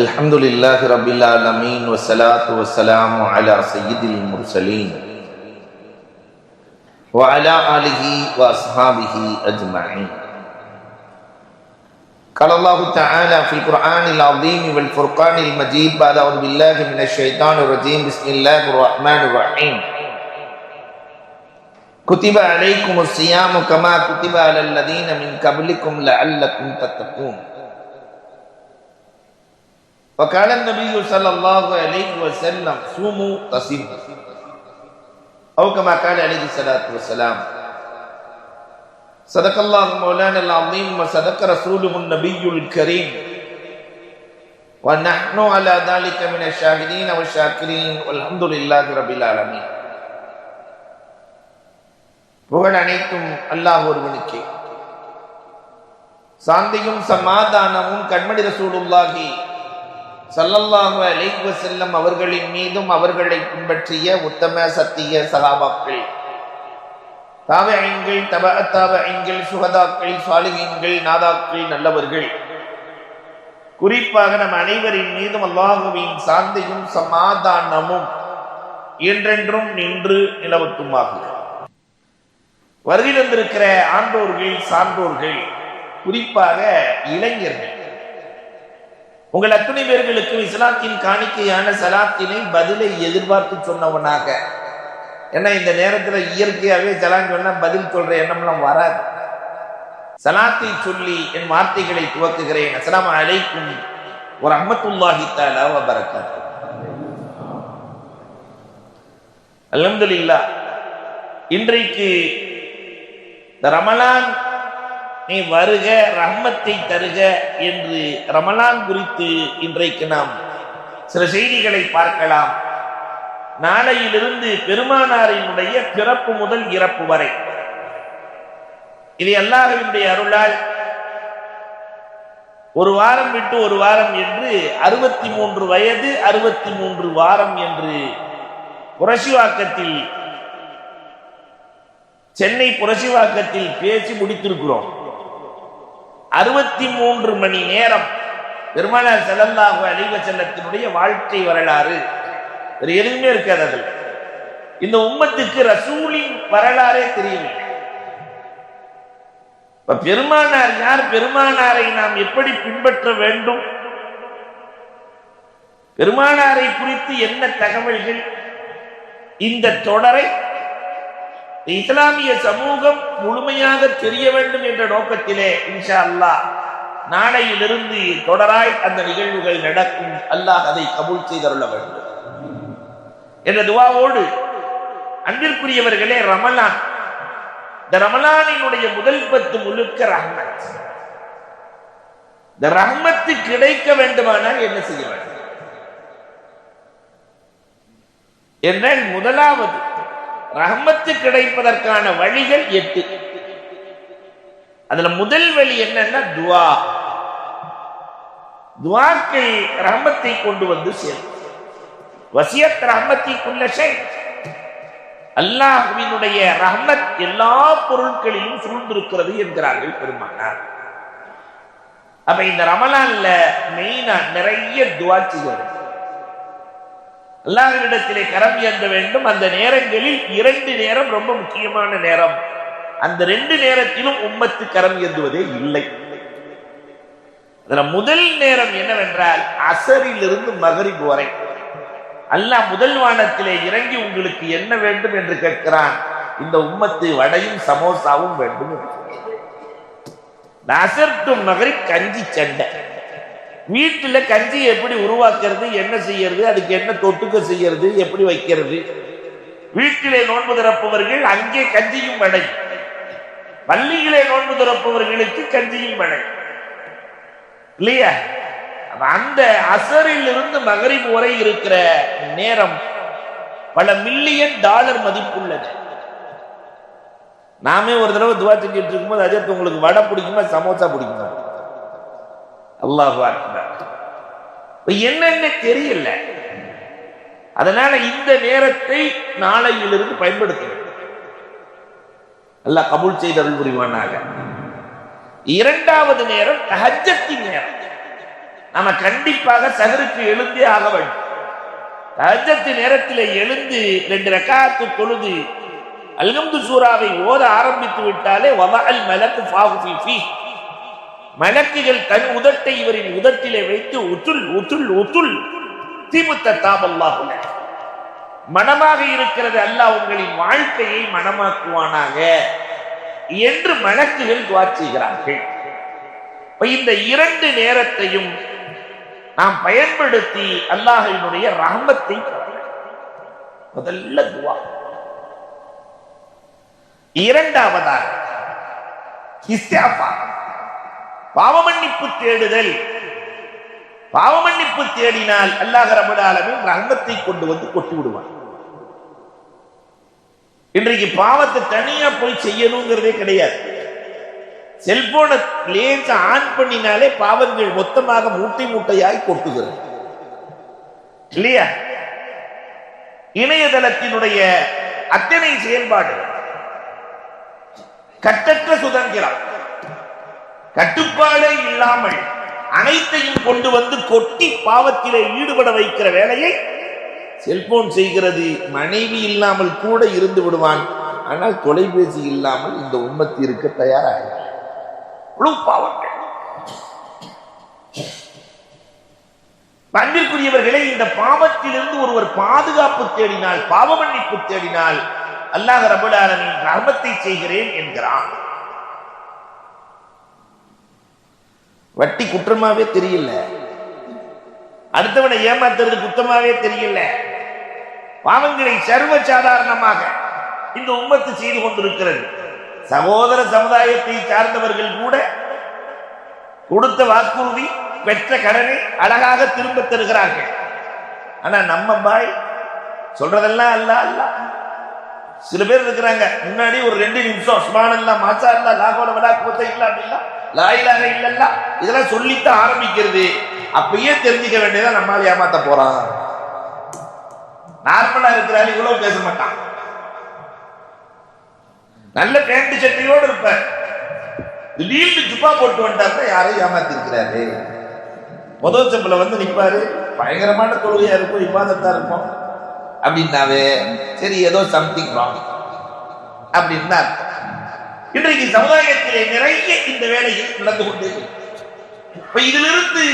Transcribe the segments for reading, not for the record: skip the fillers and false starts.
الحمد لله رب العالمين والصلاة والسلام على سيد المرسلين وعلى آله وأصحابه أجمعين. قال الله تعالى في القرآن العظيم والفرقان المجيد بعد أعوذ بالله من الشيطان الرجيم بسم الله الرحمن الرحيم. كتب عليكم الصيام كما كتب على الذين من قبلكم لعلكم تتقون. وقال النبي صلى الله عليه وسلم صوموا تصيموا أو كما قال عليه الصلاة والسلام. صدق الله مولانا العظيم وصدق رسوله النبي الكريم ونحن على ذلك من الشاهدين والشاكرين والحمد لله رب العالمين. புகழ் அனைத்தும் அல்லாஹ் ஒருவனுக்கே. சாந்தியும் சமாதானமும் கண்மணி ரசூலுல்லாஹி ஸல்லல்லாஹு அலைஹி வஸல்லம் அவர்களின் மீதும் அவர்களை பின்பற்றிய உத்தம சத்திய சஹாபாக்கள், தாபிஈன்கள், தபஅத் தாபிஈன்கள், சுஹதாக்கள், சாலிஹீன்கள், நாதாக்கள், நல்லவர்கள், குறிப்பாக நம் அனைவரின் மீதும் அல்லாஹ்வின் சாந்தியும் சமாதானமும் என்றென்றும் நின்று நிலவட்டுமாக. வருகை தந்திருக்கிற ஆண்டோர்கள், சான்றோர்கள், குறிப்பாக இளைஞர்கள், உங்கள் அத்தனை பேர்களுக்கு இஸ்லாத்தின் காணிக்கையான சலாத்தினை பதிலை எதிர்பார்த்து சொன்னவனாக, ஏன்னா இந்த நேரத்தில் இயற்கையாகவே சலான் சொன்னா பதில் சொல்ற எண்ணம்லாம் வராது. சலாத்தை சொல்லி என் வார்த்தைகளை துவக்குகிறேன். அஸ்ஸலாமு அலைக்கும் வரஹ்மத்துல்லாஹி தஆலா வ பரக்காத்துஹு. அல்ஹம்துலில்லாஹ். இன்றைக்கு ரமலான் நீ வருக, ரஹ்மத்தை தருக என்று ரமலான் குறித்து இன்றைக்கு நாம் சில செய்திகளை பார்க்கலாம். நாளையிலிருந்து பெருமானாரினுடைய பிறப்பு முதல் இறப்பு வரை, இது அல்லாஹ்வினுடைய அருளால் ஒரு வாரம் விட்டு ஒரு வாரம் என்று 63 வயது 63 வாரம் என்று புரசிவாக்கத்தில், சென்னை புரசிவாக்கத்தில் பேசி முடித்திருக்கிறோம். 63 மணி நேரம் பெருமானார் ஸல்லல்லாஹு அலைஹி வஸல்லத்தினுடைய வாழ்க்கை வரலாறு வேறு எதுவுமே இருக்காது. அதில் இந்த உம்மத்துக்கு ரசூலின் வரலாறே தெரியவில்லை. பெருமானார் யார், பெருமானாரை நாம் எப்படி பின்பற்ற வேண்டும், பெருமானாரை குறித்து என்ன தகவல்கள், இந்த தொடரை இஸ்லாமிய சமூகம் முழுமையாக தெரிய வேண்டும் என்ற நோக்கத்திலே இன்ஷா அல்லாஹ் நாளையிலிருந்து தொடராய் அந்த நிகழ்வுகள் நடக்கும். அல்லாஹ் அதை கபூல் செய்தருள வேண்டும் என்ற துஆவோடு, அன்பிற்குரியவர்களே, ரமலான், இந்த ரமலானினுடைய முதல் 10 முழுக்க ரஹ்மத். இந்த ரஹ்மத்து கிடைக்க வேண்டுமானால் என்ன செய்ய வேண்டும் என்றால், முதலாவது ரஹ்மத்து கிடைப்பதற்கான வழிகள் 8. அதுல முதல் வழி என்னன்னா துஆ. துஆக்கள் ரஹ்மத்தை கொண்டு வந்து சேரும். வசியத் ரஹ்மத்தி குல்ல ஷை, அல்லாஹ்வினுடைய ரஹ்மத் எல்லா பொருட்களிலும் சூழ்ந்திருக்கிறது என்கிறார்கள் பெருமானார். அப்ப இந்த ரமலான்ல மெயினா நிறைய துஆ செய்யணும், அல்லாஹ்விடத்திலே கரம் ஏந்த வேண்டும். அந்த நேரங்களில் 2 நேரம் ரொம்ப முக்கியமான நேரம். அந்த 2 நேரத்திலும் உம்மத்து கரம் ஏந்துவதே இல்லை. அதுல முதல் நேரம் என்னவென்றால் அசரிலிருந்து மகரிப் வரை அல்லாஹ் முதல் வானத்திலே இறங்கி உங்களுக்கு என்ன வேண்டும் என்று கேட்கிறான். இந்த உம்மத்து வடையும் சமோசாவும் வேண்டும். அசர் டு மகரிப் கஞ்சி சண்டை. வீட்டுல கஞ்சி எப்படி உருவாக்குறது, என்ன செய்யறது, அதுக்கு என்ன தொட்டுக்க செய்யறது, எப்படி வைக்கிறது. வீட்டிலே நோன்பு திறப்பவர்கள் அங்கே கஞ்சியும் வடை, பள்ளியிலே நோன்பு திறப்பவர்களுக்கு கஞ்சியும் வடை இல்லையா? அந்த அசரில் இருந்து மகரிப் வரை இருக்கிற நேரம் பல மில்லியன் டாலர் மதிப்புள்ளது. நாமே ஒரு தடவை துவா செஞ்சுட்டு இருக்கும்போது, அதற்கு உங்களுக்கு வடை பிடிக்குமா சமோசா பிடிக்குமா? அல்லாஹு அக்பர். என்னென்ன தெரியல. அதனால இந்த நேரத்தை நாளையிலிருந்து பயன்படுத்த வேண்டும். அல்லாஹ் கபூல் செய்த அருள் புரிவானாக. இரண்டாவது நேரம் தஹஜ்ஜத்தின் நேரம். நம்ம கண்டிப்பாக சஹருக்கு எழுந்தே ஆக வேண்டும். தஹஜ்ஜத் நேரத்தில் எழுந்து 2 ரக்காத்து தொழுது அல்ஹம்து சூராவை ஓத ஆரம்பித்து விட்டாலே வதஅல் மலக்கு ஃபாஹு ஃபீ, மலக்குகள் தன் உதட்டை இவரின் உதட்டிலே வைத்து உத்துல் உத்துல் உத்துல் திமுத்த தாபல்லாஹு லக், மனமாக இருக்கிறது அல்லாஹ் உங்களின் வாழ்க்கையை மனமாக்குவானாக என்று மலக்குகள் துஆ செய்கிறார்கள். இந்த 2 நேரத்தையும் நாம் பயன்படுத்தி அல்லாஹ்வினுடைய ரஹ்மத்தை முதல்ல துஆ. இரண்டாவதாக இஸ்திக்ஃபார், பாவமன்னிப்பு தேடுதல். பாவமன்னிப்பு தேடினால் அல்லாஹ் ரப்பல் ஆலமீன் ரஹ்மத்தை கொண்டு வந்து கொட்டி விடுவான். இன்றைக்கு பாவத்தை தனியா போய் செய்யணுங்கிறதே கிடையாது. செல்போனை லேசா ஆன் பண்ணினாலே பாவங்கள் மொத்தமாக மூட்டை மூட்டையாய் கொட்டுகிறது இல்லையா? இணையதளத்தினுடைய அத்தனை செயல்பாடு கட்டற்ற சுதந்திரம், கட்டுப்பாடே இல்லாமல் அனைத்தையும் கொண்டு வந்து கொட்டி பாவத்திலே ஈடுபட வைக்கிற வேலையை செல்போன் செய்கிறது. மனைவி இல்லாமல் கூட இருந்து விடுவான், ஆனால் தொலைபேசி இல்லாமல் இந்த உம்மத்து இருக்க தயாராக பாவங்கள். அன்பிற்குரியவர்களே, இந்த பாவத்திலிருந்து ஒருவர் பாதுகாப்பு தேடினால், பாவ மன்னிப்பு தேடினால் அல்லாஹ் ரப்பல் ஆலமீன் ரஹ்மத்தை செய்கிறேன் என்கிறான். வட்டி குற்றமாவே தெரியல, அடுத்தவனை ஏமாத்துறது குற்றமாவே தெரியல. பாவங்களை சர்வ சாதாரணமாக இந்த உம்மத்து செய்து கொண்டிருக்கிறது. சகோதர சமுதாயத்தை சார்ந்தவர்கள் கூட கொடுத்த வாக்குறுதி, பெற்ற கடனை அழகாக திரும்ப தருகிறார்கள். ஆனா நம்ம பாய் சொல்றதெல்லாம் அல்ல அல்ல. சில பேர் இருக்கிறாங்க, முன்னாடி ஒரு 2 நிமிஷம் சுப்ஹானல்லாஹ் மாஷா அல்லாஹ் லா ஹவ்ல வலா குவத்த இல்லா பில்லாஹ் லா இலாஹ இல்லல்லாஹ் இதெல்லாம் சொல்லித்தான் ஆரம்பிக்கிறது. அப்பயே தெரிஞ்சுக்க வேண்டியதா நம்மால ஏமாத்த போறான். நார்மலா இருக்கிறாரு, இவ்வளவு பேச மாட்டான். நல்ல பேண்ட் சட்டையோடு இருப்பார், திடீர்னு ஜுப்பா போட்டு வந்துட்டாருன்னா யாரையும் ஏமாத்தி இருக்கிறாரு. முதல் செம்பல வந்து நிற்பாரு, பயங்கரமான தொழுகையா இருக்கும், இபாதத்தா இருக்கும் அப்படின்னாவே சரி ஏதோ சம்திங் ராங் அப்படின்னா. இன்றைக்கு சமுதாயத்திலே நிறைய இந்த வேலையில் நடந்து கொண்டே. இதிலிருந்து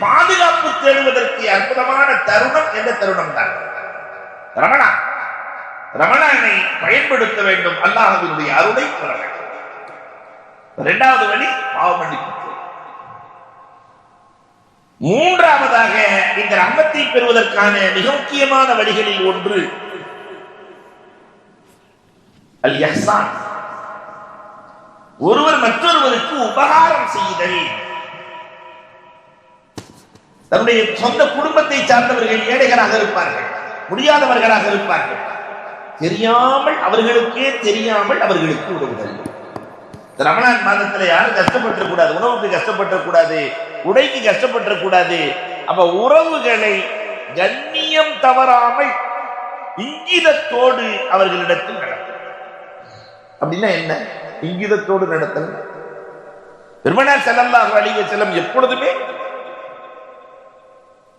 பாதுகாப்பு தேடுவதற்கு அற்புதமான தருணம் எந்த தருணம் தான் ரமணான். ரமணானை பயன்படுத்த வேண்டும், அல்லாஹ்வினுடைய அருளை பெற வேண்டும். இரண்டாவது வழி பாவ மன்னிப்பு. மூன்றாவதாக இந்த ரஹ்மத்தை பெறுவதற்கான மிக முக்கியமான வழிகளில் ஒன்று அல் இஹ்சான், ஒருவர் மற்றொருவருக்கு உபகாரம் செய்தல். தன்னுடைய சொந்த குடும்பத்தை சார்ந்தவர்கள் ஏழைகளாக இருப்பார்கள், முடியாதவர்களாக இருப்பார்கள், தெரியாமல் அவர்களுக்கே தெரியாமல் அவர்களுக்கு உதவுதல். ரமலான் மாதத்துல யாரும் கஷ்டப்பட்டு கூடாது, உணவுக்கு கஷ்டப்பட்டு கூடாது, உடைக்கு கஷ்டப்பட்டு கூடாது. அப்ப உறவுகளை கண்ணியம் தவறாமல் இங்கிதத்தோடு அவர்களிடத்தில் நடத்தல். அப்படின்னா என்ன இங்கிதத்தோடு நடத்தல்? பெருமானார் ஸல்லல்லாஹு அலைஹி வஸல்லம் எப்பொழுதுமே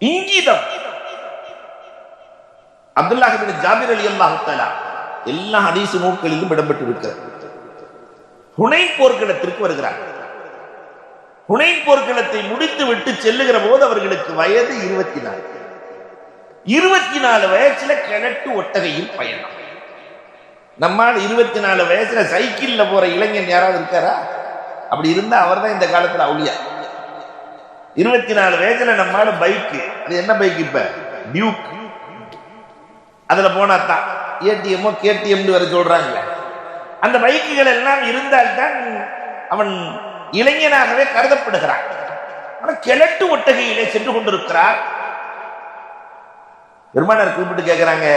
இங்கிதம். அப்துல்லாஹ் இப்னு ஜாபிர் ரலியல்லாஹு தஆலா எல்லா ஹதீஸ் நூல்களிலும் இடம்பெற்று இருக்கிறது. ஹுனைன் போர்க்களத்திற்கு வருகிறார். ஹுனைன் போர்க்களத்தை முடித்து விட்டு செல்லுகிற போது அவர்களுக்கு வயது 24. 24 வயசுல கிழட்டு ஒட்டகையில் பயணம். நம்மால் 24 வயசுல சைக்கிள்ல போற இளைஞன் யாராவது இருக்காரா? அப்படி இருந்தா அவர் தான் இந்த காலத்துல அவுலியா. 24 வயசுல நம்மால பைக்கு, அது என்ன பைக் இப்ப டியூக், அதுல போனாத்தான் ஏடிஎம்மோ கேடிஎம் வர சொல்றாங்க. அந்த பைக்குகள் எல்லாம் இருந்தால்தான் அவன் இளைஞனாகவே கருதப்படுகிறான். ஆனா கிழட்டு ஒட்டகையிலே சென்று கொண்டிருக்கிறார். பெருமானார் கூப்பிட்டு கேட்கிறாங்க,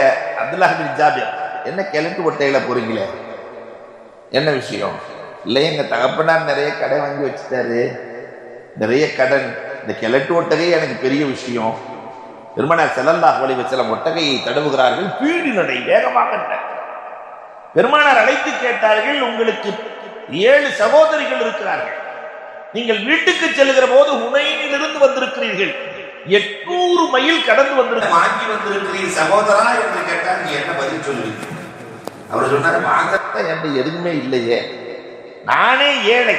அப்துல்லாஹ் இப்னு ஜாபிர், என்ன கிழட்டு ஒட்டையில போறீங்களே, என்ன விஷயம்? இல்லை, எங்க தகப்பனார் நிறைய கடை வாங்கி வச்சுட்டாரு, நிறைய கடன், இந்த கிழட்டு ஒட்டகை எனக்கு பெரிய விஷயம். பெருமானார் ஸல்லல்லாஹு அலைஹி வஸல்லம் ஒட்டகையை தடவுகிறார்கள், பீடி நடை வேகமாக. பெருமானார் அழைத்து கேட்டார்கள், உங்களுக்கு 7 சகோதரிகள் இருக்கிறார்கள், நீங்கள் வீட்டுக்கு செல்லுகிற போது ஹுனைனிலிருந்து வந்திருக்கிறீர்கள், 800 மைல் கடந்து வந்திருக்க வாங்கி வந்திருக்கிறீர் சகோதரா என்று கேட்டால் நீ என்ன பதில் சொல்லுவீங்க? அவர் சொன்னார், வாங்கத்தான் என்கிட்ட எதுவுமே இல்லையே, நானே ஏழை,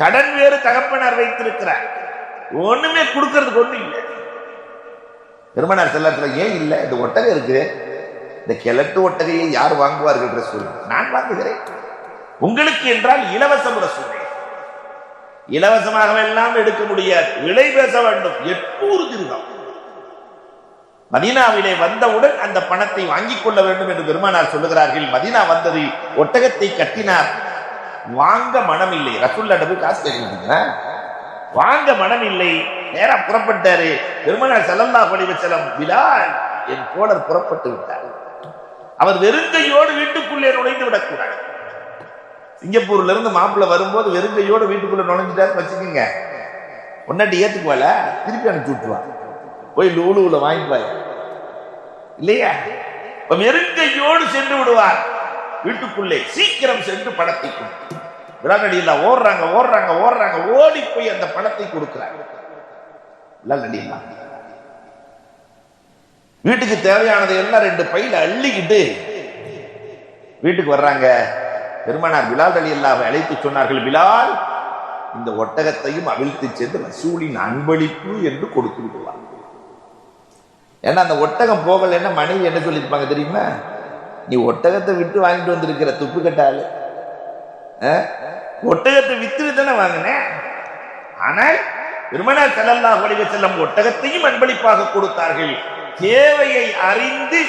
கடன் வேறு தகப்பனார் வைத்திருக்கிறார், ஒண்ணுமே கொடுக்கறதுக்கு ஒண்ணு இல்லை. பெருமானார் செல்லத்துல ஏன் இல்லை, இந்த ஒட்டகை இருக்கு, இந்த கிழட்டு ஒட்டகையை யார் வாங்குவார்கள் என்று சொல்லு, நான் வாங்குகிறேன் உங்களுக்கு என்றால் இலவசம் ரசூலே. இலவசமாக எல்லாம் எடுக்க முடியாது, விலை பேச வேண்டும். 800 திர்ஹம். மதீனாவிலே வந்தவுடன் அந்த பணத்தை வாங்கிக் கொள்ள வேண்டும் என்று பெருமானார் சொல்லுகிறார்கள். மதீனா வந்தது, ஒட்டகத்தை கட்டினார், வாங்க மனம் இல்லை. ரசூலுல்லாஹ் போய் காசு கேட்கிறீங்க, வாங்க மனம் இல்லை. நேரா புறப்பட்டாரு. பெருமானார் ஸல்லல்லாஹு அலைஹி வஸல்லம், பிலால் என் தோழர் புறப்பட்டு விட்டார், அவர் வெறுங்கையோடு வீட்டுக்குள்ளே நுழைந்து விடக்கூடாது. சிங்கப்பூர்ல இருந்து மாப்பிள்ள வரும்போது வெறுங்கையோடு வீட்டுக்குள்ள நுழைஞ்சிட்டாரு வச்சுக்கோங்க, ஒன்னாட்டி ஏத்துக்குவால திருப்பி அனுப்பிச்சு விட்டுருவா, போய் லூலுல வாங்கிக்குவாங்க இல்லையா. வெறுங்கையோடு சென்று விடுவார் வீட்டுக்குள்ளே. சீக்கிரம் சென்று பணத்தை கொடுத்து விழாநடியில் ஓடுறாங்க ஓடுறாங்க ஓடுறாங்க, ஓடி போய் அந்த பணத்தை கொடுக்கிறாங்க. வீட்டுக்கு தேவையானதை எல்லாம் 2 பையில அள்ளிக்கிட்டு வீட்டுக்கு வர்றாங்க. பெருமானார் பிலால் ரலியல்லாஹு அழைத்து சொன்னார்கள், பிலால் இந்த ஒட்டகத்தையும் அவிழ்த்து சென்று ரசூலின் அன்பளிப்பு என்று கொடுத்து விடுவார். ஏன்னா அந்த ஒட்டகம் போகலைன்னா மனைவி என்ன சொல்லியிருப்பாங்க தெரியுமா, நீ ஒட்டகத்தை விட்டு வாங்கிட்டு வந்திருக்கிற துப்பு கட்டால, ஒட்டகத்தை வித்து தானே வாங்கின. ஆனால் பெருமானார் ஸல்லல்லாஹு அலைஹி வஸல்லம் ஒட்டகத்தையும் அன்பளிப்பாக கொடுத்தார்கள். தேவையை அறிந்து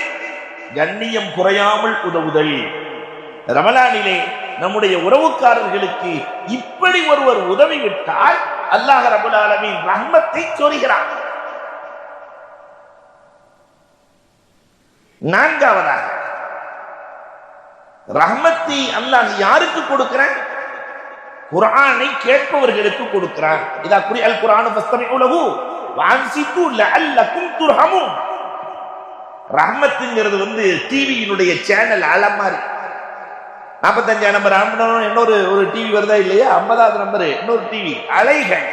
கண்ணியம் குறையாமல் உதவுதல். ரமலானிலே நம்முடைய உறவுக்காரர்களுக்கு இப்படி ஒருவர் உதவி விட்டால் அல்லாஹ் ரப்பல் ஆலமீன் ரஹ்மத்தை சொரிகிறார். 4வதாக ரஹ்மத்தை அல்லாஹ் யாருக்கு கொடுக்கிறான்? குர்ஆனை கேட்பவர்களுக்கு கொடுக்கிறான். இதா குரிஅல் குர்ஆனு ஃபஸ்தமிஉ லஹு வஅன்சிது லஅல்லகும் துர்ஹமூன். ரஹ்மத்துங்கிறது டிவியினுடைய சேனல் அலமாரி. 45 நம்பர் இன்னொரு டிவி வருதா இல்லையா, 50வது நம்பர் இன்னொரு டிவி, அலைகள்.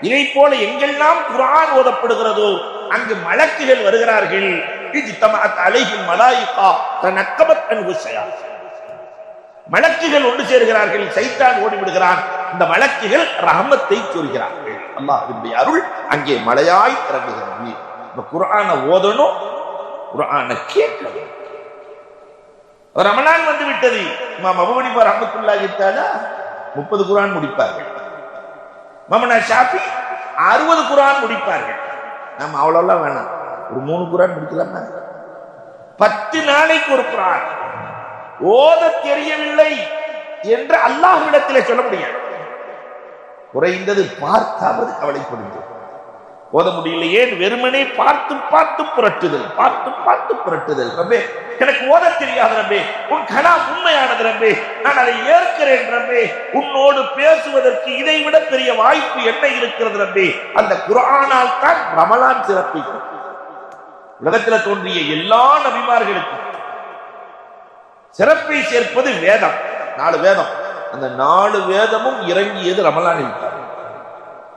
இதை போல எங்கெல்லாம் குர்ஆன் ஓதப்படுகிறதோ அங்கு மலக்குகள் வருகிறார்கள். மலக்குகள் ஒன்று சேர்கிறார்கள், சைத்தான் ஓடிவிடுகிறான். இந்த மலக்குகள் ரஹமத்தை சொல்கிறார்கள். அல்லாஹ்வுடைய அருள் அங்கே மழையாய் இறங்குகிறது. இந்த குர்ஆனை ஓதணும், குர்ஆனை கேட்கணும். ரமலான் வந்து விட்டது. இமாம் அபூ ஹனீஃபா ரஹ்மத்துல்லாஹி தஆலா 30 குர்ஆன் முடிப்பார்கள். இமாம் ஷாஃபி 60 குர்ஆன் முடிப்பார்கள். நம்ம அவ்வளவுலாம் வேணாம், ஒரு 3 குர்ஆன் முடிக்கலாமா? 10 நாளைக்கு ஒரு குர்ஆன் ஓத தெரியவில்லை என்று அல்லாஹ்விடத்தில் சொல்ல முடியாது. குறைந்தது பார்த்தாவது கவலைப்படுங்கள். ஓத முடியலையே வெறுமனே பார்த்து பார்த்து புரட்டுதல், பார்த்து பார்த்து புரட்டுதல். ரப்பே எனக்கு ஓத தெரியாது ரப்பே, உன் கலாம் உண்மையானது ரப்பே, நான் அதை ஏற்கிறேன் ரப்பே, உன்னோடு பேசுவதற்கு இதை விட பெரிய வாய்ப்பு என்ன இருக்கிறது ரப்பே. அந்த குர்ஆனால் தான் ரமலான் சிறப்பு. உலகத்தில் தோன்றிய எல்லா நபிமார்களுக்கும் சிறப்பை சேர்ப்பது வேதம். 4 வேதம். அந்த 4 வேதமும் இறங்கியது ரமலானில் தான்.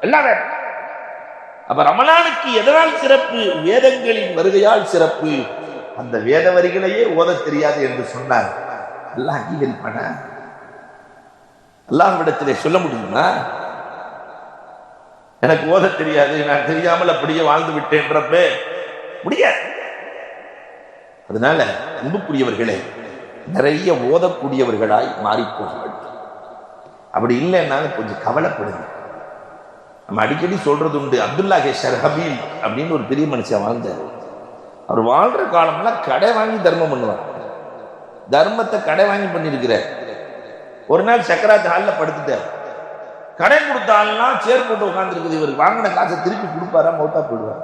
எல்லா வேதம். அப்ப ரமலானுக்கு எதனால் சிறப்பு? வேதங்களின் வருகையால் சிறப்பு. அந்த வேத வரிகளையே ஓத தெரியாது என்று சொன்னார். அல்லாஹ் அங்கீகரிப்பான? அல்லாஹ்விடத்திலே சொல்ல முடியுமா, எனக்கு ஓத தெரியாது, நான் தெரியாமல் அப்படியே வாழ்ந்து விட்டேன்றப்ப முடியாது. அதனால அன்புக்குரியவர்களே, நிறைய ஓதக்கூடியவர்களாய் மாறிப்போங்கள். அப்படி இல்லைன்னாலும் கொஞ்சம் கவலைப்படுங்க. நம்ம அடிக்கடி சொல்றது உண்டு, அப்துல்லாஹ் ஷர்ஹபீல் அப்படின்னு ஒரு பெரிய மனுஷன் வாழ்ந்தார். அவர் வாழ்ற காலம்லாம் கடை வாங்கி தர்மம் பண்ணுவார். தர்மத்தை கடை வாங்கி பண்ணிருக்கிறார். ஒரு நாள் சக்கராத் ஹாலில் படுத்துட்டார். கடை கொடுத்தாலாம் சேர் போட்டு உட்கார்ந்துருக்குது. இவர் வாங்கின காசை திருப்பி கொடுப்பாரா, மௌத்தா போயிடுவார்.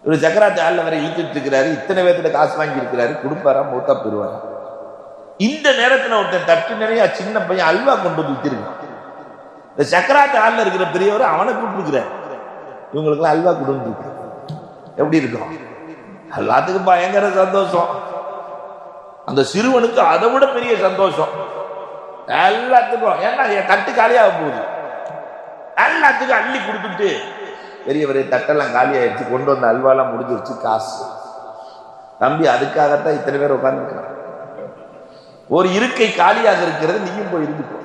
இவர் சக்கராத் ஹாலில் வரை இழுத்துட்டு இருக்கிறாரு. இத்தனை பேர்த்துல காசு வாங்கி இருக்கிறாரு, கொடுப்பாரா, மௌத்தா போயிடுவாரா. இந்த நேரத்தில் ஒருத்தன் தட்டு நிறைய சின்ன பையன் அல்வா கொண்டு வந்து வித்திருக்கான். இந்த சக்கராத் ஹாலில் இருக்கிற பெரியவர் அவனை கூப்பிட்டுருக்கிறார், இவங்களுக்குலாம் அல்வா கொடுன்னு இருக்கு. எப்படி இருக்கும்? எல்லாத்துக்கும் பயங்கர சந்தோஷம். அந்த சிறுவனுக்கு அதை விட பெரிய சந்தோஷம். எல்லாத்துக்கும், ஏன்னா என் தட்டு காலியாக போகுது, எல்லாத்துக்கும் அள்ளி கொடுத்துட்டு பெரியவரே தட்டெல்லாம் காலி ஆயிடுச்சு, கொண்டு வந்த அல்வாலாம் முடிஞ்சிருச்சு, காசு. தம்பி அதுக்காகத்தான் இத்தனை பேர் உட்கார்ந்துருக்கான். ஒரு இருக்கை காலியாக இருக்கிறது, நீயும் போய் இருந்துக்கோ.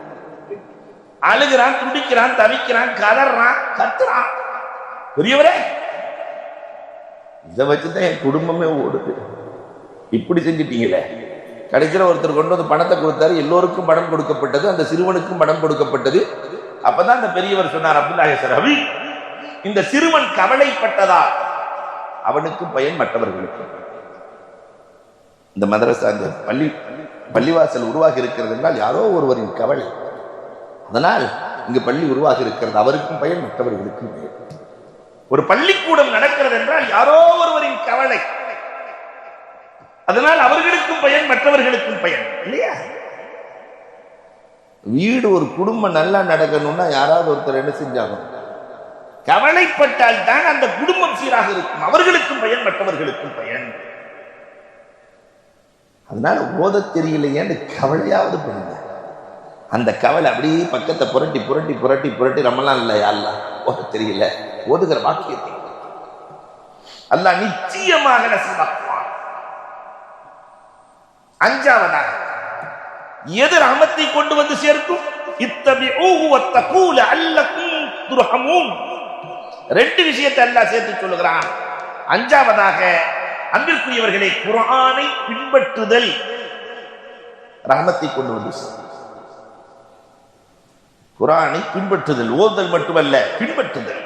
அழுகிறான், துடிக்கிறான், தவிக்கிறான், கதறான், கத்துறான். பெரியவரே இதை வச்சுதான் என் குடும்பமே ஓடுது, இப்படி செஞ்சிட்டீங்களே. கடைசியில் ஒருத்தர் கொண்டு வந்து பணத்தை கொடுத்தாரு, எல்லோருக்கும் பணம் கொடுக்கப்பட்டது, அந்த சிறுவனுக்கும் பணம் கொடுக்கப்பட்டது. அப்பதான் அந்த பெரியவர் சொன்னார், அப்துல்லாஹி ஸரவி, இந்த சிறுவன் கவலைப்பட்டதால் அவனுக்கும் பயன், மற்றவர்களுக்கும். இந்த மதரசா, இந்த பள்ளிவாசல் உருவாகி இருக்கிறது என்றால் யாரோ ஒருவரின் கவலை, அதனால் இங்கு பள்ளி உருவாகி இருக்கிறது, அவருக்கும் பயன், மற்றவர்களுக்கும் பயன். ஒரு பள்ளிக்கூடம் நடக்கிறது என்றால் யாரோ ஒருவரின் கவலை, அதனால் அவர்களுக்கும் பயன், மற்றவர்களுக்கும் பயன், இல்லையா? வீடு, ஒரு குடும்பம் நல்லா நடக்கணும்னா யாராவது ஒருத்தர் என்ன செஞ்சாங்க, கவலைப்பட்டால் தான் அந்த குடும்பம் சீராக இருக்கும், அவர்களுக்கும் பயன், மற்றவர்களுக்கும் பயன். அதனால ஓத தெரியலையேன்னு கவலையாவது பண்ணுங்க. அந்த கவலை அப்படியே பக்கத்தை புரட்டி புரட்டி புரட்டி புரட்டி ரமலான் இல்ல யாரெல்லாம் ஓத தெரியல, ஓதுகிற வாக்கியத்தை அல்லாஹ் நிச்சயமாக நசீபாக்குவான். அஞ்சாவதாக எது ரஹமத்தை கொண்டு வந்து சேர்க்கும்? இத்தபிஊஹு வத்தகூ லஅல்லகும் துர்ஹமூன். ரெண்டு விஷயத்தை அல்லாஹ் சேர்த்து சொல்லுகிறான். அஞ்சாவதாக அன்பிற்குரியவர்களே, குர்ஆனை பின்பற்றுதல் ரஹமத்தை கொண்டு வந்து சேர்க்கும். குர்ஆனை பின்பற்றுதல், ஓதுதல் மட்டுமல்ல, பின்பற்றுதல்.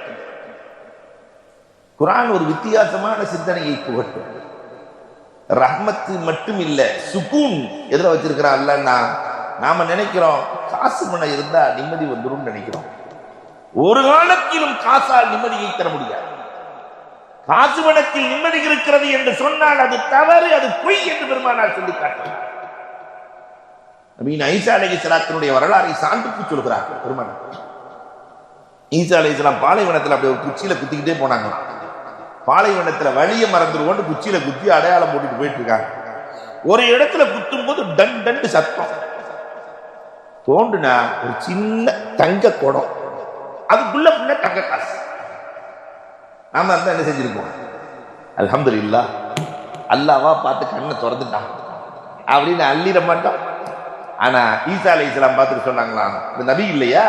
குர்ஆன் ஒரு வித்தியாசமான சிந்தனையை புகட்டும். ரஹ்மத்து மட்டும் இல்ல, சுகூன் எதிர வச்சிருக்கிறான் அல்லன்னா. நாம நினைக்கிறோம் காசு பணம் இருந்தா நிம்மதி வந்துடும் நினைக்கிறோம். ஒரு காலத்திலும் காசால் நிம்மதியை தர முடியாது. காசு பணத்தில் நிம்மதி இருக்கிறது என்று சொன்னால் அது தவறு, அது பொய் என்று பெருமானார் சொல்லி காட்டுகிறார். நபீன் ஈசா அலைஹிஸ்ஸலாத்தினுடைய வரலாறை சான்றுக்கு சொல்கிறார்கள் பெருமானார். ஈசா அலைஹிஸ்ஸலாம் பாலைவனத்தில் அப்படி ஒரு குச்சியில குத்திக்கிட்டே போனாங்க. பாலைவனத்துல வழிய மறந்துடுவோன்னு குச்சியில குத்தி அடையாளம் போட்டுட்டு போயிட்டு இருக்காங்க. ஒரு இடத்துல குத்தும் போது டன் டன் சத்தம் தோண்டுனா ஒரு சின்ன தங்க குடம், அதுக்குள்ள தங்க காசு. நாம அந்த என்ன செஞ்சிருக்கோம், அல்ஹம்துலில்லாஹ் அல்லாஹ்வா பார்த்து கண்ணை திறந்துட்டான் அப்படின்னு அள்ளிட மாட்டோம். ஆனா ஈசா அலைஹிஸ்ஸலாம் பார்த்துட்டு சொன்னாங்களாம், இந்த நபி இல்லையா,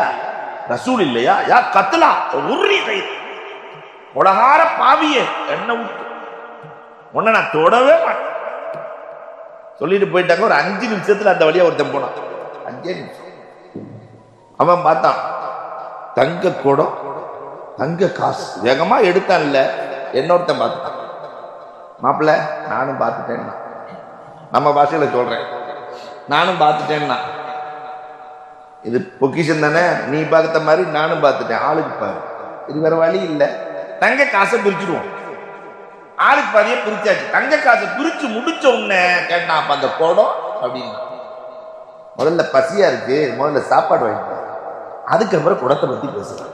ரசூல் இல்லையா, யா கத்லா உர்ரி கை உலகார பாவிய என்ன விட்டு உன்னை நான் தொடவே மாட்டேன் சொல்லிட்டு போயிட்டாங்க. ஒரு 5 நிமிஷத்துல அந்த வழியா ஒருத்தன் போனான். 5 நிமிஷம் அவன் பார்த்தான், தங்க குடம், தங்க காசு. வேகமா எடுத்தான்ல, என்னொருத்தன் பார்த்துட்டான். மாப்பிள்ள நானும் பார்த்துட்டேன்னா, நம்ம பாஷையில சொல்றேன், நானும் பார்த்துட்டேன்னா, இது பொக்கிஷன் தானே, நீ பார்த்த மாதிரி நானும் பார்த்துட்டேன், ஆளுக்கு பாரு, இது வேற வழி இல்லை, தங்க காசை பிரிச்சுடுவோம். ஆளுக்கு பாதியே பிரிச்சாச்சு. தங்க காசை பிரிச்சு முடிச்ச உடனே கேட்டான், அப்ப அந்த குடம் அப்படின்னு. முதல்ல பசியா இருக்கு, முதல்ல சாப்பாடு வாங்கிட்டு, அதுக்கப்புறம் குடத்தை பத்தி பேசுறேன்.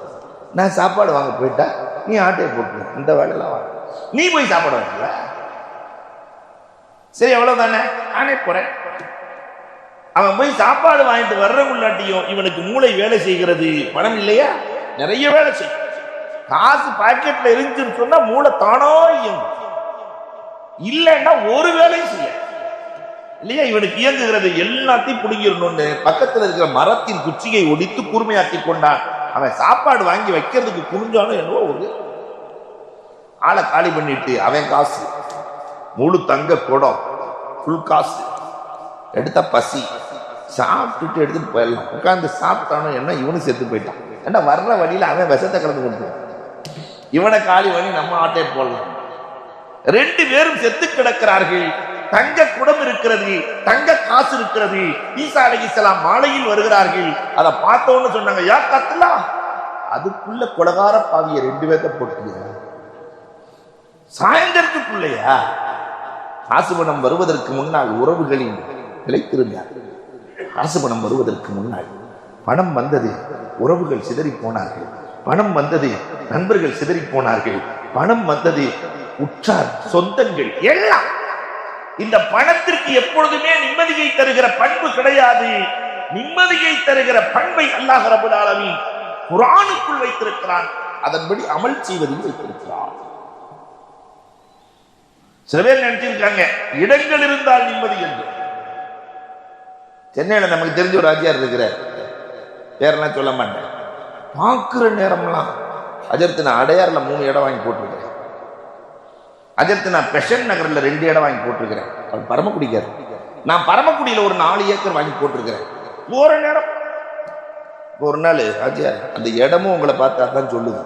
நான் சாப்பாடு வாங்க போயிட்டா நீ ஆட்டையை போட்டு இந்த வேலையெல்லாம் வாங்க, நீ போய் சாப்பாடு வாங்கல, சரி அவ்வளவுதானே, நானே போறேன். அவன் போய் சாப்பாடு வாங்கிட்டு வர்றவங்களாட்டியும் இவனுக்கு மூளை வேலை செய்கிறது. பணம் இல்லையா, நிறைய வேலை செய்யும். காசு பாக்கெட்ல இருந்துச்சுன்னு சொன்னா மூளை தானோ இயங்கும், இல்லைன்னா ஒரு வேலையும் செய்ய இல்லையா. இவனுக்கு இயங்குகிறது எல்லாத்தையும் பிடிங்கிடணும்னு பக்கத்தில் இருக்கிற மரத்தின் குச்சியை ஒடித்து கூர்மையாக்கி கொண்டான். அவன் சாப்பாடு வாங்கி வைக்கிறதுக்கு குனிஞ்சாலும் என்னவோ ஒரு ஆளை காலி பண்ணிட்டு, அவன் காசு முழு தங்க குடம் ஃபுல் காசு எடுத்த பசி, சாப்பிட்டுட்டு எடுத்துட்டு போயிடலாம். உட்காந்து சாப்பிட்டானோ என்ன, இவனும் செத்து போயிட்டான். ஏன்னா வர்ற வழியில அவன் விஷத்தை கலந்து கொடுத்துருவான். இவனை காலி பண்ணி நம்ம ஆட்டை போடலாம். 2 பேரும் செத்து கிடக்கிறார்கள். தங்க குடம் இருக்கிறது, தங்க காசு இருக்கிறது. ஈசா அலைஹிஸ்ஸலாம் மாலையில் வருகிறார்கள். அதை பார்த்தோன்னு சொன்னாங்க, யா கத்லா, அதுக்குள்ள கொலகார பாவிய 2 பேர்த்த போட்டியா, சாயந்தரத்துக்குள்ளையா? காசு பணம் வருவதற்கு முன்னால் உறவுகளின் நிலைத்திருந்தார். காசு பணம் வருவதற்கு முன்னால் பணம் வந்தது, உறவுகள் சிதறி போனார்கள். பணம் வந்தது, நண்பர்கள் சிதறி போனார்கள். பணம் வந்தது, உற்றார் சொந்தங்கள் எல்லாம். இந்த பணத்திற்கு எப்பொழுதுமே நிம்மதியை தருகிற பண்பு கிடையாது. நிம்மதியை தருகிற பண்பை அல்லாஹ் ரப்பல் ஆலமீன் குர்ஆனுக்குள் வைத்திருக்கிறான். அதன்படி அமல் செய்வதில் வைத்திருக்கிறார். சில பேர் நினைச்சிருக்காங்க இடங்கள் இருந்தால் நிம்மதி என்று. சென்னையில நமக்கு தெரிஞ்ச ஒரு ஆஜியார் இருக்கிறார், பேரெல்லாம் சொல்ல மாட்டேன். பார்க்கிற நேரம்லாம் அஜர்த்து நான் அடையாறுல 3 இடம் வாங்கி போட்டிருக்கிறேன், அஜர்த்து நான் பெஷன் நகர்ல 2 இடம் வாங்கி போட்டிருக்கிறேன். அவர் பரமக்குடிக்கார், நான் பரமக்குடியில ஒரு 4 ஏக்கர் வாங்கி போட்டிருக்கிறேன். போற நேரம் ஒரு நாள் ஆஜியார் அந்த இடமும் உங்களை பார்த்து அதான் சொல்லுது.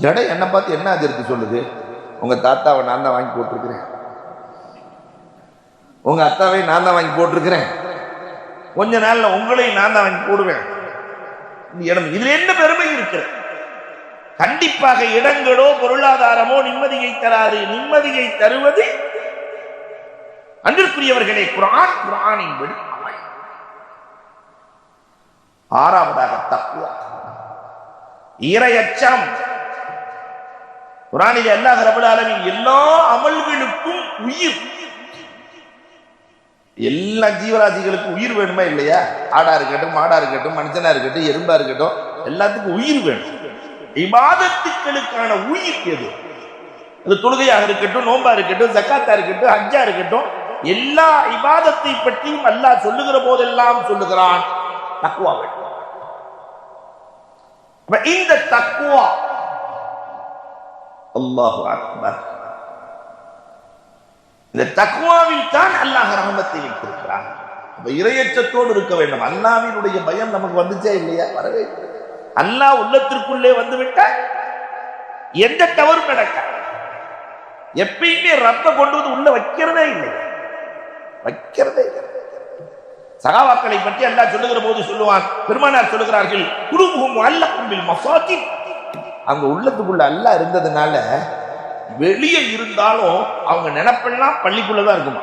இடம் என்ன பார்த்து என்ன அஜர்த்து சொல்லுது, உங்க தாத்தாவை நான் தான் வாங்கி போட்டிருக்கிறேன், உங்க அத்தாவை நான் தான் வாங்கி போட்டிருக்கிறேன், கொஞ்ச நாள்ல உங்களையும் நான் தான் வாங்கி போடுவேன். இதுல என்ன பெருமை இருக்கிறது? கண்டிப்பாக இடங்களோ பொருளாதாரமோ நிம்மதியை தராது. நிம்மதியை தருவது அன்பிற்குரியவர்களே குர்ஆன், குர்ஆனின்படி அமல். 6வதாக தக்வா, இறையச்சம். குர்ஆனில் அல்லாஹ் ரப்பல் ஆலமீன் எல்லா அமல்களுக்கும் உயிர், எல்லா ஜீவராசிகளுக்கும் உயிர் வேணுமா இல்லையா? ஆடா இருக்கட்டும், மாடா இருக்கட்டும், மனுஷனா இருக்கட்டும், எறும்பா இருக்கட்டும், எல்லாத்துக்கும் உயிர் வேணும். இபாதத்துக்களுக்கான உயிர் எது? அது தொழுகையாக இருக்கட்டும், நோம்பா இருக்கட்டும், ஜக்காத்தா இருக்கட்டும், ஹஜ்ஜா இருக்கட்டும், எல்லா இபாதத்தை பற்றியும் அல்லாஹ் சொல்லுகிற போதெல்லாம் சொல்லுகிறான் தக்வா வேண்டும். இந்த தக்வா, அல்லாஹு அக்பர், இந்த தக்வாவில் தான் அல்லாஹ் ரஹமத்தை வைத்திருக்கிறான். இறையச்சத்தோடு இருக்க வேண்டும். அல்லாஹ்வினுடைய பயம் நமக்கு வந்துச்சே இல்லையா? வரவே. அல்லாஹ் உள்ளத்திற்குள்ளே வந்துவிட்டால் எந்த தவறும் நடக்க. எப்பயுமே ரப்ப கொண்டு வந்து உள்ள வைக்கிறதே இல்லை, வைக்கிறதே இல்லை. சகாபாக்களை பற்றி அல்லாஹ் சொல்லுகிற போது சொல்லுவான், பெருமானார் சொல்லுகிறார்கள், குலூபுஹும் முஅல்லகும் பில் மசாஜித். அவங்க உள்ளத்துக்குள்ள அல்லாஹ் இருந்ததுனால வெளியே இருந்தாலும் அவங்க நினைப்பெல்லாம் பள்ளிக்குள்ளதான் இருக்குமா,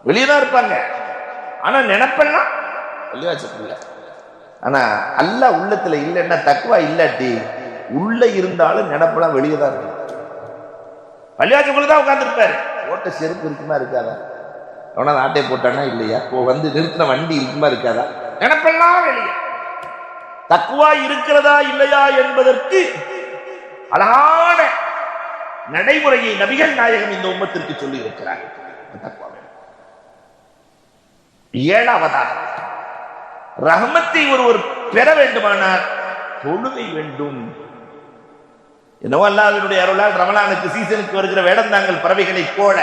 வெளியேதான் இருப்பாங்க, ஆனா நினைப்பெல்லாம் பள்ளிவாசலுக்குள்ள. ஆனா அல்லாஹ் உள்ளத்துல இல்லைன்னா, தக்வா இல்லாட்டி உள்ள இருந்தாலும் நினைப்பெல்லாம் வெளியே தான் இருக்கும். பள்ளிவாசலுக்குள்ளதான் உட்கார்ந்து இருப்பாரு. ஓட்ட செருப்பு இருக்குமா இருக்காதா? அவனா ஆட்டை போட்டானா இல்லையா? வந்து நிறுத்தின வண்டி இருக்குமா இருக்காதா? நினைப்பெல்லாம் வெளியே. தக்வா இருக்கிறதா இல்லையா என்பதற்கு அழகான நடைமுறையை நபிகள் நாயகம் இந்த உம்மத்திற்கு சொல்லி இருக்கிறார். 7வதாக ரஹமத்தை ஒருவர் பெற வேண்டுமானால் தொழுகை வேண்டும். என்னவோ அல்லாஹ்வினுடைய அருளால் ரமலானுக்கு சீசனுக்கு வருகிற வேடந்தாங்கல் பறவைகளை போல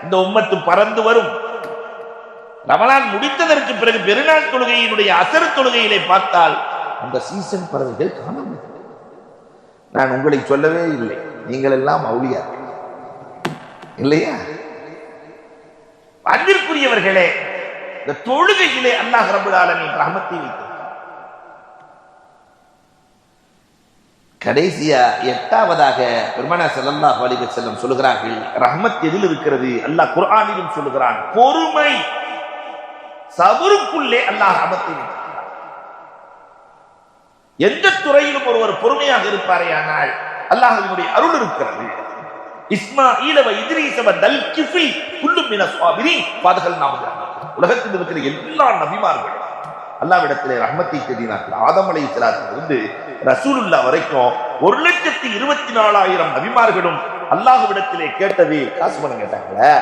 இந்த உம்மத்து பறந்து வரும். ரமலான் முடித்ததற்கு பிறகு பெருநாள் தொழுகையினுடைய அசர் தொழுகையிலே பார்த்தால் அந்த சீசன் பறவைகள் காண முடியும். நான் உங்களை சொல்லவே இல்லை, நீங்கள் எல்லாம் அவுலியா இல்லையா? அன்பிற்குரியவர்களே, இந்த தொழுகையிலே அல்லாஹ் ரப்பல் ஆலமீன் ரஹமத்தை வைத்திருக்கிறார். கடைசியா 8வதாக பெருமானார் ஸல்லல்லாஹு அலைஹி வஸல்லம் சொல்லுகிறார்கள், ரஹமத் எதில் இருக்கிறது? அல்லாஹ் குர்ஆனிலும் சொல்லுகிறான், பொறுமை, சபருக்குள்ளே அல்லாஹ் ரஹமத்தை வைத்திருக்கிறார். எந்த துறையிலும் ஒருவர் பொறுமையாக இருப்பாரே ஆனால் அல்லாஹ்வினுடைய அருள் இருக்கிறது. இஸ்மாஈல வ இத்ரீஸ வ தல் கிஃபி குல்லு மின ஸாபிரீன் ஃபதகல்னா. உலகத்தில் இருக்கிற எல்லா நபிமார்களும் அல்லாஹ்விடத்திலே ரஹ்மத்தை தேடினார்கள். ஆதம் அலைஹிஸ்ஸலாத்திலிருந்து ரசூலுல்லாஹ் வரைக்கும் 1,24,000 நபிமார்களும் அல்லாஹ்விடத்திலே கேட்டது காசு பணம் கேட்டாங்களே.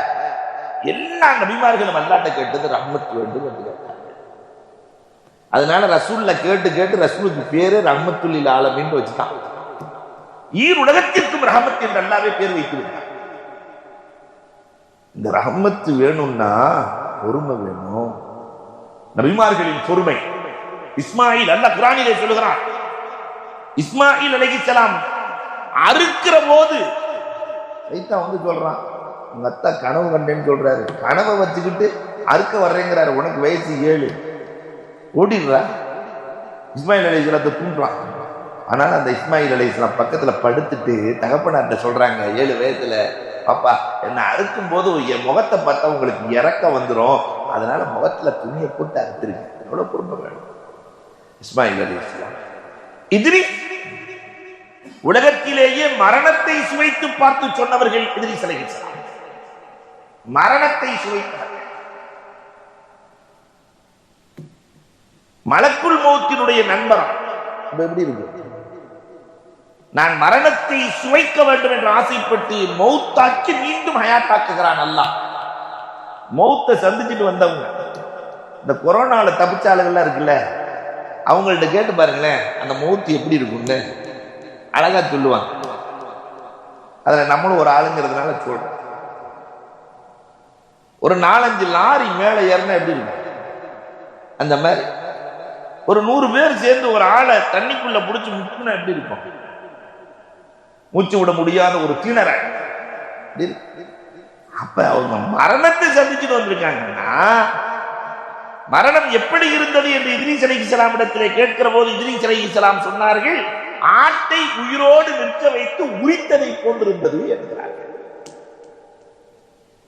எல்லா நபிமார்களும் அல்லாஹ்ட்ட கேட்டது ரஹ்மத் வேண்டும் என்று கேட்டாங்க. அதனால ரசூல்ல கேட்டு கேட்டு ரசூலுக்கு பேரு ரஹ்மத்துல் லில் ஆலமீன் வச்சுட்டான். ஈர் உலகத்திற்கும் ரஹமத் என்று அல்லாஹ்வே பேர் வைத்து விட்டார். இந்த ரஹமத் வேணும்னா பொறுமை வேணும். நபிமார்களின் பொறுமை. இஸ்மாயில், அல்லாஹ் குர்ஆனிலே சொல்லுகிறான், இஸ்மாயில் அலைஹிஸ்ஸலாம் அறுக்கிற போது சைத்தான் வந்து சொல்றான், உங்க அத்தா கனவு கண்டேன்னு சொல்றாரு. கனவை வச்சுக்கிட்டு அறுக்க வர்றேங்கிறாரு. உனக்கு வயசு 7, ஓடிடுறா. இஸ்மாயில் அலைஹிஸ்ஸலாத்தை தூண்டுறான். ஆனால் அந்த இஸ்மாயில் அலைஹிஸ்ஸலாம் பக்கத்துல படுத்துட்டு தகப்பனார்ட்ட சொல்றாங்க, 7 வயசுல, பாப்பா என்ன அறுக்கும் போது என் முகத்தை பார்த்தா உங்களுக்கு இறக்க வந்துடும், அதனால முகத்துல துணியை போட்டு அறுத்துருங்க. எவ்வளவு பொறுமை வேணும் இஸ்மாயில் அலைஹிஸ்ஸலாம். இத்ரீஸ், உலகத்திலேயே மரணத்தை சுவைத்து பார்த்து சொன்னவர்கள் இத்ரீஸ் அலைஹிஸ்ஸலாம். மரணத்தை சுவைத்தார்கள். மலக்குல் மௌத்தினுடைய நண்பர் எப்படி இருக்கு? நான் மரணத்தை சுவைக்க வேண்டும் என்று ஆசைப்பட்டு மௌத்தாக்கி மீண்டும் ஹயாத்தாக்குகிறான் அல்லாஹ். மௌத்தை சந்திச்சுட்டு வந்தவங்க, இந்த கொரோனால தப்பிச்சாளுகள்லாம் இருக்குல்ல, அவங்கள்ட்ட கேட்டு பாருங்களேன், அந்த மௌத்து எப்படி இருக்கும்னு அழகா சொல்லுவாங்க. அதுல நம்மளும் ஒரு ஆளுங்கிறதுனால சொல்றோம். ஒரு 4-5 லாரி மேல ஏறினா எப்படி இருக்கும், அந்த மாதிரி ஒரு 100 பேர் சேர்ந்து ஒரு ஆளை தண்ணிக்குள்ள புடிச்சு முக்குனா எப்படி இருக்கும், மூச்சு விட முடியாத ஒரு திணற. அப்ப அவங்க மரணத்தை சந்திச்சுட்டு வந்திருக்காங்கன்னா, மரணம் எப்படி இருந்தது என்று இத்ரீஸ் அலைஹிஸ்ஸலாம் இடத்திலே கேட்கிற போது இத்ரீஸ் அலைஹிஸ்ஸலாம் சொன்னார்கள், ஆட்டை உயிரோடு நிற்க வைத்து உரித்ததை போன்றிருந்தது என்கிறார்கள்.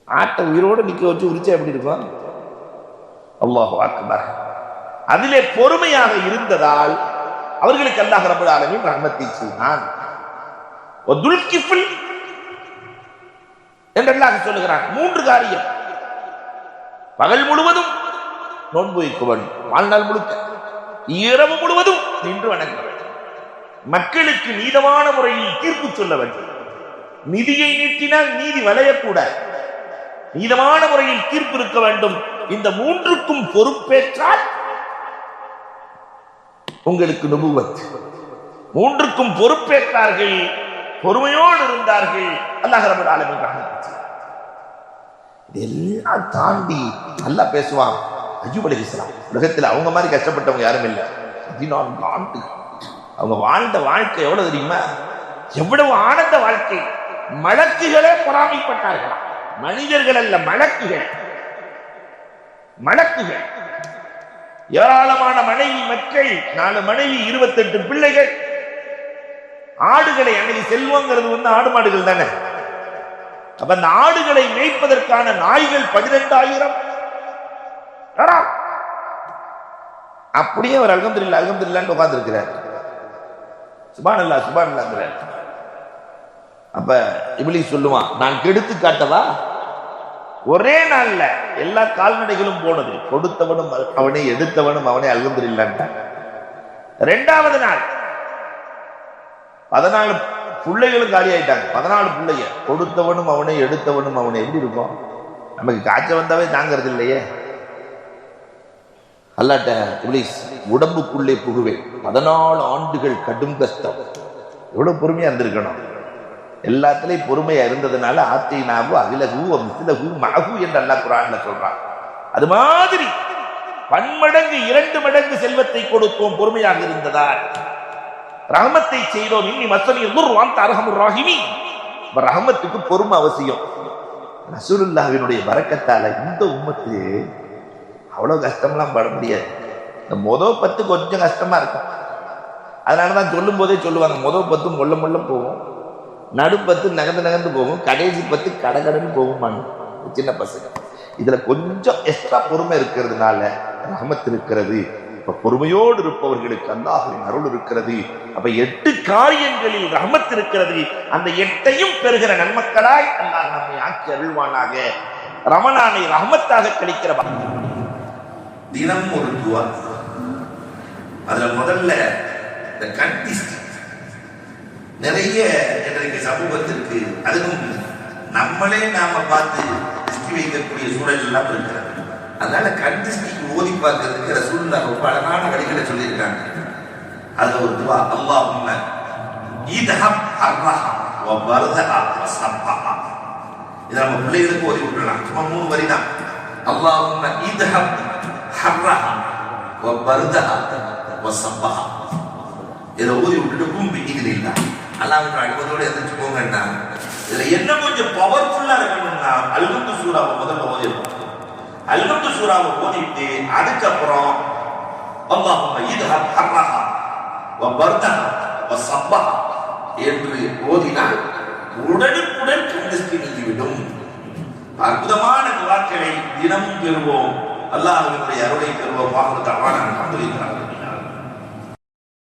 ஆட்டை உயிரோடு நிற்க வச்சு உரிச்சா எப்படி இருக்கும்? அல்லாஹு அக்பர். அதிலே பொறுமையாக இருந்ததால் அவர்களுக்கு அல்லாஹ் ரப்பல் ஆலமீன் ரஹ்மத்தை செய்தான். என்றெல்லாம் சொல்லுகிறான். 3 காரியம். பகல் முழுவதும் நோன்பு வைக்க வேண்டும், வாழ்நாள் முழுக்க இரவு முழுவதும் நின்று வணங்க வேண்டும், மக்களுக்கு நீதமான முறையில் தீர்ப்பு சொல்ல வேண்டும், நிதியை நீட்டினால் நீதி வளையக்கூடாது, நீதமான முறையில் தீர்ப்பு இருக்க வேண்டும். இந்த 3க்கும் பொறுப்பேற்றால் உங்களுக்கு நுபுவத். 3க்கும் பொறுப்பேற்றார்கள், பொறுமையோடு இருந்தார்கள். அல்லாஹ் ரப்பல் ஆலமீன் ரஹ்மத். இதெல்லாம் தாண்டி அல்லாஹ் பேசுவான். அய்யூப் அலைஹிஸ்ஸலாம் உலகத்தில் அவங்க மாதிரி கஷ்டப்பட்டவங்க யாரும் இல்லை. 14 ஆண்டு அவங்க வாழ்ந்த வாழ்க்கை எவ்வளவு தெரியுமா? எவ்வளவு ஆனந்த வாழ்க்கை. மலக்குகளே பொறாமைப்பட்டார்கள். மனிதர்கள் அல்ல, மலக்குகள். மலக்குகள். ஏராளமான மனைவி மக்கள், 4 மனைவி, 28 பிள்ளைகள். ஆடுகளை அன்னைக்கு செல்வங்கிறது ஆடு மாடுகள் தானே. அப்ப அந்த ஆடுகளை மேய்ப்பதற்கான நாய்கள் 12,000. அப்படியே அவர் அல்ஹம்துலில்லாஹ் அல்ஹம்துலில்லாஹ்னு உட்கார்ந்து இருக்கிறார். சுப்ஹானல்லாஹ் சுப்ஹானல்லாஹ்ங்கிறார். அப்ப இப்லீஸ் சொல்லுவான், நான் கெடுத்து காட்டவா? ஒரே நாள்ல எல்லா கால்நடைகளும் போனது. கொடுத்தவனும் அவனை, எடுத்தவனும் அவனை, அல்ஹம்துலில்லாஹ். 2வது நாள் 14 பிள்ளைகளும் காலி ஆயிட்டாங்க. 14 பிள்ளைங்க. கொடுத்தவனும் அவனை, எடுத்தவனும் அவனை. எப்படி இருக்கும்? நமக்கு காய்ச்சல் வந்தாவே தாங்கிறது இல்லையே. அல்லாஹ்ட்ட இப்லீஸ், உடம்புக்குள்ளே புகுவேன், 14 ஆண்டுகள் கடும் கஷ்டம். எவ்வளவு பொறுமையா இருந்திருக்கணும். எல்லாத்திலையும் பொறுமையா இருந்ததுனால ஆத்தினாவு அகிலகு மிஸ்லகு மஹு என்று அல்லாஹ் குர்ஆன்ல சொல்றான். அது மாதிரி பன்மடங்கு 2 மடங்கு செல்வத்தை கொடுத்தோம் பொறுமையாக இருந்ததால். ரஹமத்தை செய்தோம். இன்னி மஸ்ஸனி யதுர் வ அன்த அர்ஹமுர் ராஹிமீன். ரஹமத்துக்கு பொறுமை அவசியம். ரசூலுல்லாஹ்வினுடைய பரக்கத்தால இந்த உம்மத்து அவ்வளவு கஷ்டம்லாம் பட முடியாது. இந்த முதல் 10 கொஞ்சம் கஷ்டமா இருக்கும். அதனாலதான் சொல்லும் போதே சொல்லுவாங்க, முதல் 10 மொல்ல மொல்ல போகும், நடு 10 நகர்ந்து நகர்ந்து போகும், கடைசி 10 கடகடன்னு போகுமான்னு. சின்ன பசங்க இதுல கொஞ்சம் எக்ஸ்ட்ரா பொறுமை இருக்கிறதுனால ரஹமத் இருக்கிறது. இப்ப பொறுமையோடு இருப்பவர்களுக்கு அல்லாஹ்வின் அருள் இருக்கிறது. அப்ப 8 காரியங்களில் ரஹமத் இருக்கிறது. அந்த 8ஐயும் பெறுகிற நன்மக்களாய் அல்லாஹ் நம்மை ஆக்கி அருள்வானாக. ரமலானை ரஹமத்தாக கழிக்கிற தினம் ஒரு துவா. அதுல முதல்ல இந்த கண்டிஸ்ட் நிறைய இன்றைக்கு சமூகத்திற்கு, அதுவும் நம்மளே நாம பார்த்து திருஷ்டி வைக்கக்கூடிய சூழல் எல்லாம் இருக்கிறது. அதனால கண்டிஸ்டிக்கு ஓதி பார்க்கறதுக்கு ரசூலுல்லாஹ் ரொம்ப அழகான வழிகளை சொல்லியிருக்காங்க. அதுல ஒரு துவா, அல்லாஹும்ம இதஹப் அர்ரஹா வ பர்தஹா வ ஸப்பஹா. இத நம்ம பிள்ளைகளுக்கு ஓதி விட்டுறலாம். சும்மா 3 வரி தான். அல்லாஹும்ம இதஹப் அர்ரஹா வ பர்தஹா வ ஸப்பஹா. இத ஓதி விட்டுட்டு கும்பி இதுல அல்லாஹ்வின் அனுமதியோட எந்திரிச்சு போங்கன்னா, இதுல என்ன கொஞ்சம் பவர்ஃபுல்லா இருக்கணும்னா அல்ஹம்து சூராவை முதல்ல ஓதிடணும். அல்ஹம்து சூராவை ஓதிட்டு அதுக்கப்புறம் அல்லாஹும்ம இதஹப் அர்ரஹா வ பர்தஹா வ ஸப்பஹா என்று ஓதினால் உடனுக்குடன் கண்டிஸ்டி நீங்கிவிடும். அற்புதமான துஆக்களை தினமும் பெறுவோம். அல்லாஹ்வினுடைய அருளை பெறுவோம். அல்ஹம்துலில்லாஹ்.